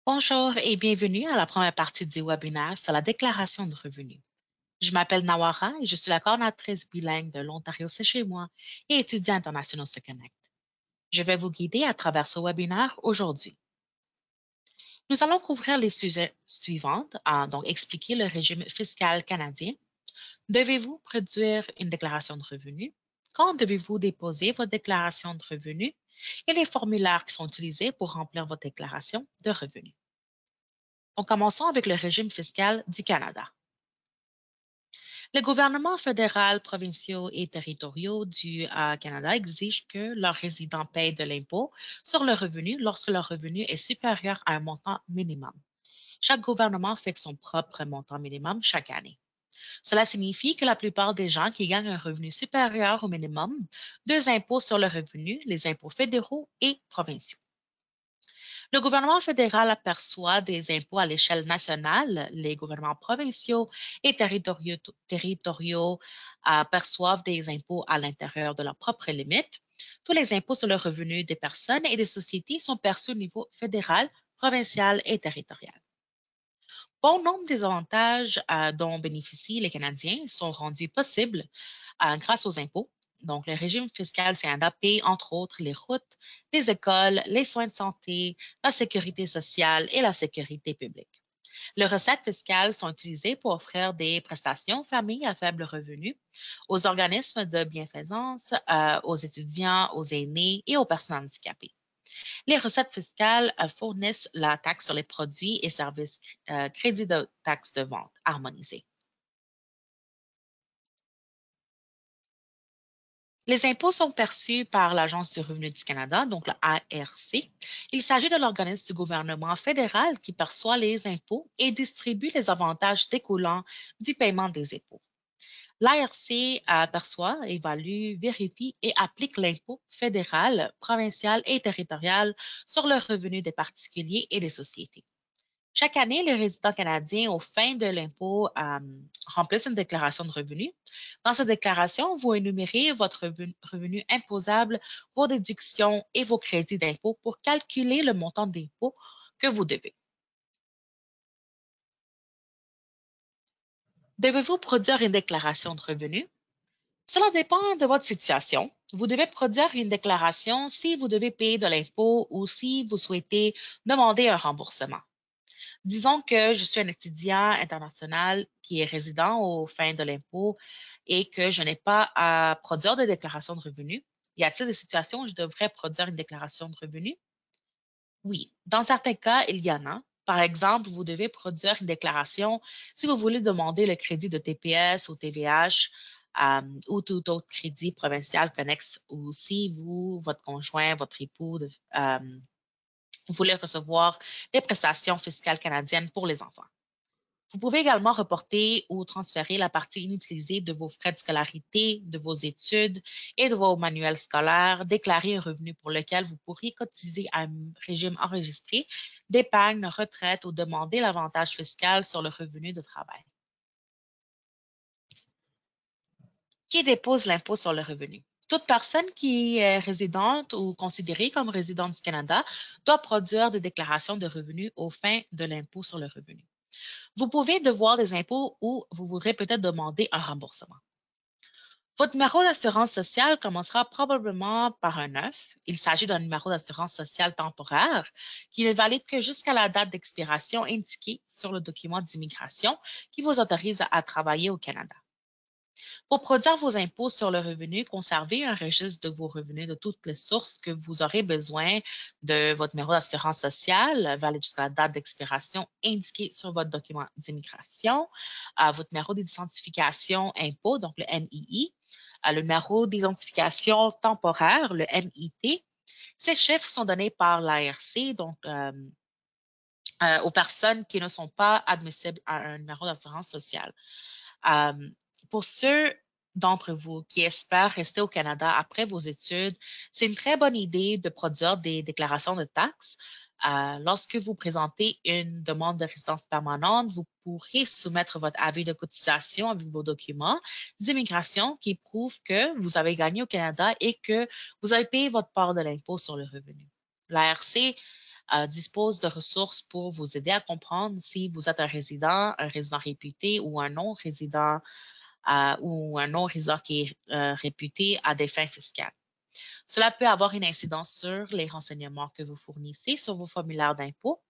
Bonjour et bienvenue à la première partie du webinaire sur la déclaration de revenus. Je m'appelle Nawara et je suis la coordinatrice bilingue de l'Ontario C'est chez moi et étudiants internationaux se connectent. Je vais vous guider à travers ce webinaire aujourd'hui. Nous allons couvrir les sujets suivants, donc expliquer le régime fiscal canadien. Devez-vous produire une déclaration de revenus? Quand devez-vous déposer votre déclaration de revenus? Et les formulaires qui sont utilisés pour remplir votre déclaration de revenus. Donc, commençons avec le régime fiscal du Canada. Le gouvernement fédéral, provinciaux et territoriaux du Canada exigent que leurs résidents payent de l'impôt sur le revenu lorsque leur revenu est supérieur à un montant minimum. Chaque gouvernement fixe son propre montant minimum chaque année. Cela signifie que la plupart des gens qui gagnent un revenu supérieur au minimum, deux impôts sur le revenu, les impôts fédéraux et provinciaux. Le gouvernement fédéral perçoit des impôts à l'échelle nationale. Les gouvernements provinciaux et territoriaux perçoivent des impôts à l'intérieur de leurs propres limites. Tous les impôts sur le revenu des personnes et des sociétés sont perçus au niveau fédéral, provincial et territorial. Bon nombre des avantages dont bénéficient les Canadiens sont rendus possibles grâce aux impôts. Donc, le régime fiscal du Canada paye, entre autres, les routes, les écoles, les soins de santé, la sécurité sociale et la sécurité publique. Les recettes fiscales sont utilisées pour offrir des prestations aux familles à faible revenu, aux organismes de bienfaisance, aux étudiants, aux aînés et aux personnes handicapées. Les recettes fiscales fournissent la taxe sur les produits et services crédit de taxe de vente harmonisé. Les impôts sont perçus par l'Agence du revenu du Canada, donc la ARC. Il s'agit de l'organisme du gouvernement fédéral qui perçoit les impôts et distribue les avantages découlant du paiement des impôts. L'ARC perçoit, évalue, vérifie et applique l'impôt fédéral, provincial et territorial sur le revenu des particuliers et des sociétés. Chaque année, les résidents canadiens, aux fins de l'impôt, remplissent une déclaration de revenus. Dans cette déclaration, vous énumérez votre revenu imposable, vos déductions et vos crédits d'impôt pour calculer le montant d'impôt que vous devez. Devez-vous produire une déclaration de revenus? Cela dépend de votre situation. Vous devez produire une déclaration si vous devez payer de l'impôt ou si vous souhaitez demander un remboursement. Disons que je suis un étudiant international qui est résident aux fins de l'impôt et que je n'ai pas à produire de déclaration de revenus. Y a-t-il des situations où je devrais produire une déclaration de revenus? Oui, dans certains cas, il y en a. Par exemple, vous devez produire une déclaration si vous voulez demander le crédit de TPS ou TVH ou tout autre crédit provincial connexe ou si vous, votre conjoint, votre époux voulez recevoir des prestations fiscales canadiennes pour les enfants. Vous pouvez également reporter ou transférer la partie inutilisée de vos frais de scolarité, de vos études et de vos manuels scolaires, déclarer un revenu pour lequel vous pourriez cotiser à un régime enregistré d'épargne, retraite ou demander l'avantage fiscal sur le revenu de travail. Qui dépose l'impôt sur le revenu? Toute personne qui est résidente ou considérée comme résidente du Canada doit produire des déclarations de revenus aux fins de l'impôt sur le revenu. Vous pouvez devoir des impôts ou vous voudrez peut-être demander un remboursement. Votre numéro d'assurance sociale commencera probablement par un 9. Il s'agit d'un numéro d'assurance sociale temporaire qui n'est valide que jusqu'à la date d'expiration indiquée sur le document d'immigration qui vous autorise à travailler au Canada. Pour produire vos impôts sur le revenu, conservez un registre de vos revenus de toutes les sources que vous aurez besoin de votre numéro d'assurance sociale, valide jusqu'à la date d'expiration indiquée sur votre document d'immigration, votre numéro d'identification impôt, donc le NII, le numéro d'identification temporaire, le NIT. Ces chiffres sont donnés par l'ARC, donc aux personnes qui ne sont pas admissibles à un numéro d'assurance sociale. Pour ceux d'entre vous qui espèrent rester au Canada après vos études, c'est une très bonne idée de produire des déclarations de taxes. Lorsque vous présentez une demande de résidence permanente, vous pourrez soumettre votre avis de cotisation avec vos documents d'immigration qui prouvent que vous avez gagné au Canada et que vous avez payé votre part de l'impôt sur le revenu. L'ARC dispose de ressources pour vous aider à comprendre si vous êtes un résident réputé ou un non-résident qui est réputé à des fins fiscales. Cela peut avoir une incidence sur les renseignements que vous fournissez sur vos formulaires d'impôt.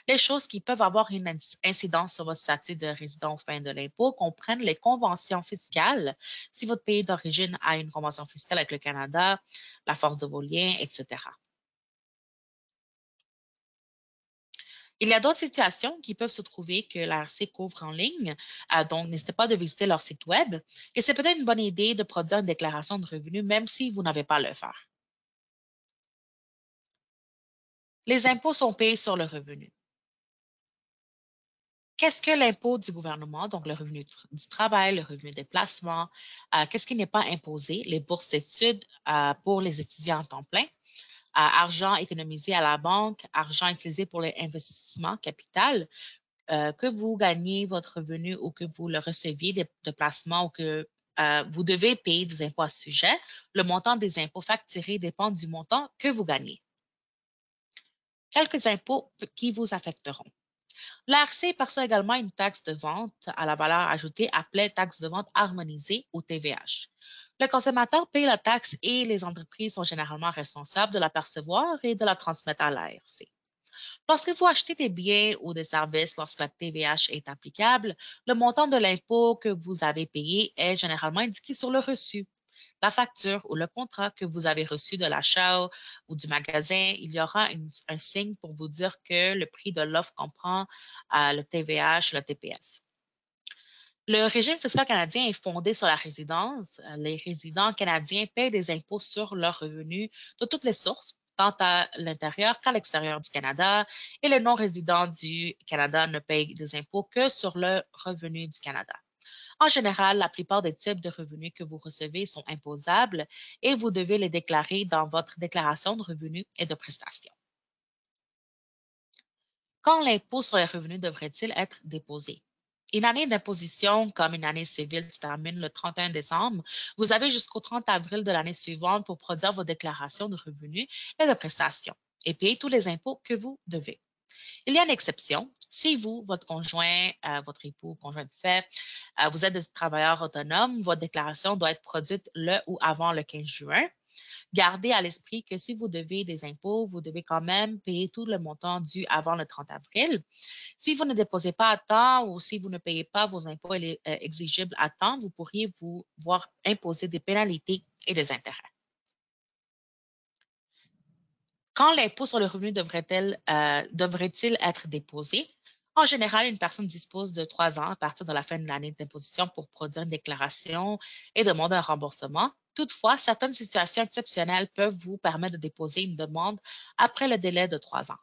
Les choses qui peuvent avoir une incidence sur votre statut de résident aux fins de l'impôt comprennent les conventions fiscales, si votre pays d'origine a une convention fiscale avec le Canada, la force de vos liens, etc. Il y a d'autres situations qui peuvent se trouver que l'ARC couvre en ligne, donc n'hésitez pas de visiter leur site Web. Et c'est peut-être une bonne idée de produire une déclaration de revenus même si vous n'avez pas à le faire. Les impôts sont payés sur le revenu. Qu'est-ce que l'impôt du gouvernement, donc le revenu du travail, le revenu des placements, qu'est-ce qui n'est pas imposé? Les bourses d'études pour les étudiants en temps plein, argent économisé à la banque, argent utilisé pour les investissements capital, que vous gagnez votre revenu ou que vous le receviez de placement ou que vous devez payer des impôts à ce sujet, le montant des impôts facturés dépend du montant que vous gagnez. Quelques impôts qui vous affecteront. L'ARC perçoit également une taxe de vente à la valeur ajoutée appelée taxe de vente harmonisée ou TVH. Le consommateur paye la taxe et les entreprises sont généralement responsables de la percevoir et de la transmettre à l'ARC. Lorsque vous achetez des biens ou des services lorsque la TVH est applicable, le montant de l'impôt que vous avez payé est généralement indiqué sur le reçu. La facture ou le contrat que vous avez reçu de l'achat ou du magasin, il y aura un signe pour vous dire que le prix de l'offre comprend le TVH, le TPS. Le régime fiscal canadien est fondé sur la résidence. Les résidents canadiens paient des impôts sur leurs revenus de toutes les sources, tant à l'intérieur qu'à l'extérieur du Canada, et les non-résidents du Canada ne payent des impôts que sur le revenu du Canada. En général, la plupart des types de revenus que vous recevez sont imposables et vous devez les déclarer dans votre déclaration de revenus et de prestations. Quand l'impôt sur les revenus devrait-il être déposé? Une année d'imposition, comme une année civile, se termine le 31 décembre. Vous avez jusqu'au 30 avril de l'année suivante pour produire vos déclarations de revenus et de prestations et payer tous les impôts que vous devez. Il y a une exception. Si vous, votre conjoint, votre époux, conjoint de fait, vous êtes des travailleurs autonomes, votre déclaration doit être produite le ou avant le 15 juin. Gardez à l'esprit que si vous devez des impôts, vous devez quand même payer tout le montant dû avant le 30 avril. Si vous ne déposez pas à temps ou si vous ne payez pas vos impôts exigibles à temps, vous pourriez vous voir imposer des pénalités et des intérêts. Quand l'impôt sur le revenu devrait-il être déposé? En général, une personne dispose de 3 ans à partir de la fin de l'année d'imposition pour produire une déclaration et demander un remboursement. Toutefois, certaines situations exceptionnelles peuvent vous permettre de déposer une demande après le délai de 3 ans.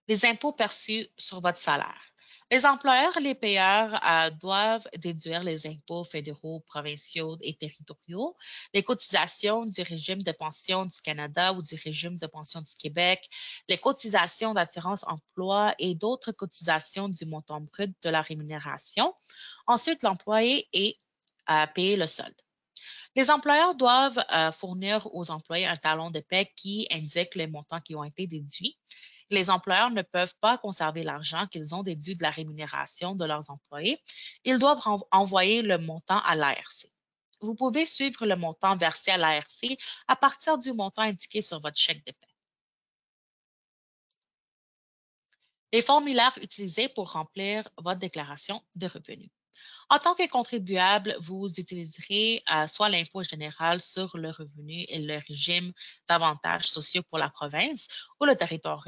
Les impôts perçus sur votre salaire. Les employeurs et les payeurs doivent déduire les impôts fédéraux, provinciaux et territoriaux, les cotisations du régime de pension du Canada ou du régime de pension du Québec, les cotisations d'assurance emploi et d'autres cotisations du montant brut de la rémunération. Ensuite, l'employé est payé le solde. Les employeurs doivent fournir aux employés un talon de paie qui indique les montants qui ont été déduits. Les employeurs ne peuvent pas conserver l'argent qu'ils ont déduit de la rémunération de leurs employés. Ils doivent envoyer le montant à l'ARC. Vous pouvez suivre le montant versé à l'ARC à partir du montant indiqué sur votre chèque de paie. Les formulaires utilisés pour remplir votre déclaration de revenus. En tant que contribuable, vous utiliserez soit l'impôt général sur le revenu et le régime d'avantages sociaux pour la province ou le territoire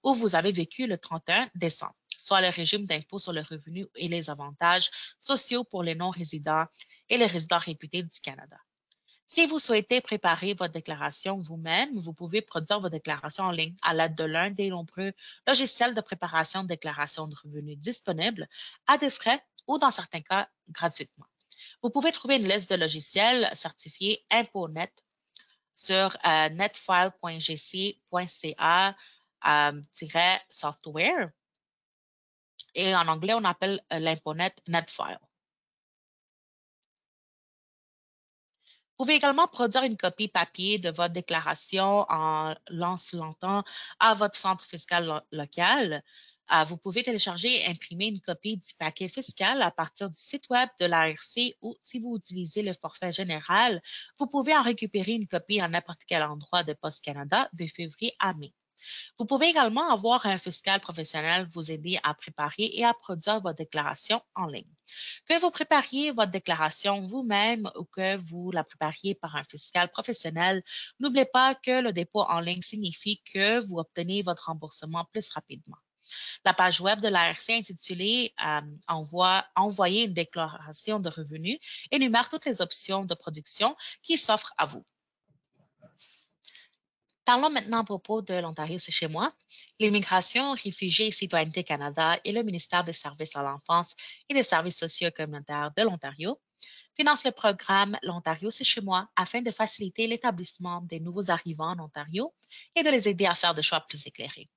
où vous avez vécu le 31 décembre, soit le régime d'impôt sur le revenu et les avantages sociaux pour les non-résidents et les résidents réputés du Canada. Si vous souhaitez préparer votre déclaration vous-même, vous pouvez produire votre déclaration en ligne à l'aide de l'un des nombreux logiciels de préparation de déclaration de revenus disponibles à des frais ou dans certains cas gratuitement. Vous pouvez trouver une liste de logiciels certifiés ImpoNet sur netfile.gc.ca-software et en anglais, on appelle l'ImpoNet NetFile. Vous pouvez également produire une copie papier de votre déclaration en l'envoyant à votre centre fiscal local. Vous pouvez télécharger et imprimer une copie du paquet fiscal à partir du site web de l'ARC ou si vous utilisez le forfait général, vous pouvez en récupérer une copie à n'importe quel endroit de Poste Canada de février à mai. Vous pouvez également avoir un fiscal professionnel vous aider à préparer et à produire votre déclaration en ligne. Que vous prépariez votre déclaration vous-même ou que vous la prépariez par un fiscal professionnel, n'oubliez pas que le dépôt en ligne signifie que vous obtenez votre remboursement plus rapidement. La page web de l'ARC intitulée Envoyer une déclaration de revenus énumère toutes les options de production qui s'offrent à vous. Parlons maintenant à propos de l'Ontario, c'est chez moi. L'Immigration, Réfugiés et Citoyenneté Canada et le ministère des Services à l'enfance et des services sociaux et communautaires de l'Ontario financent le programme L'Ontario, c'est chez moi afin de faciliter l'établissement des nouveaux arrivants en Ontario et de les aider à faire des choix plus éclairés.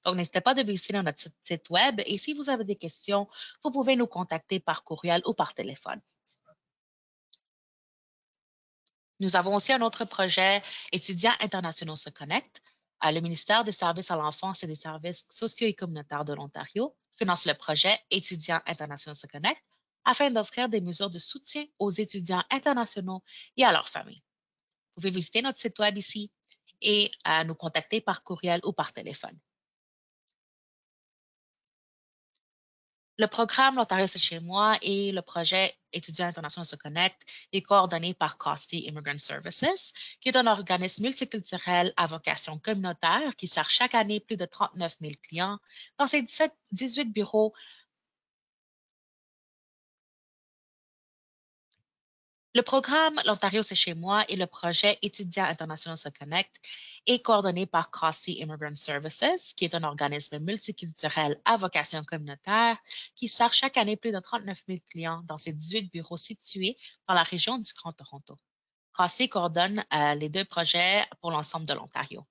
Donc, n'hésitez pas de visiter notre site web et si vous avez des questions, vous pouvez nous contacter par courriel ou par téléphone. Nous avons aussi un autre projet, Étudiants internationaux se connectent. Le ministère des Services à l'enfance et des services sociaux et communautaires de l'Ontario finance le projet Étudiants internationaux se connectent afin d'offrir des mesures de soutien aux étudiants internationaux et à leurs familles. Vous pouvez visiter notre site web ici et nous contacter par courriel ou par téléphone. Le programme L'Ontario, c'est chez moi et le projet Étudiants internationaux se connectent est coordonné par Costi Immigrant Services, qui est un organisme multiculturel à vocation communautaire qui sert chaque année plus de 39 000 clients dans ses 18 bureaux. Le programme L'Ontario, c'est chez moi et le projet Étudiants internationaux se connectent est coordonné par Costi Immigrant Services, qui est un organisme multiculturel à vocation communautaire qui sert chaque année plus de 39 000 clients dans ses 18 bureaux situés dans la région du Grand Toronto. Costi coordonne les deux projets pour l'ensemble de l'Ontario.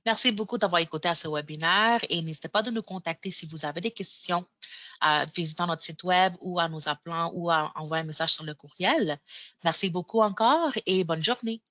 Merci beaucoup d'avoir écouté à ce webinaire et n'hésitez pas de nous contacter si vous avez des questions en visitant notre site web ou en nous appelant ou en envoyant un message sur le courriel. Merci beaucoup encore et bonne journée.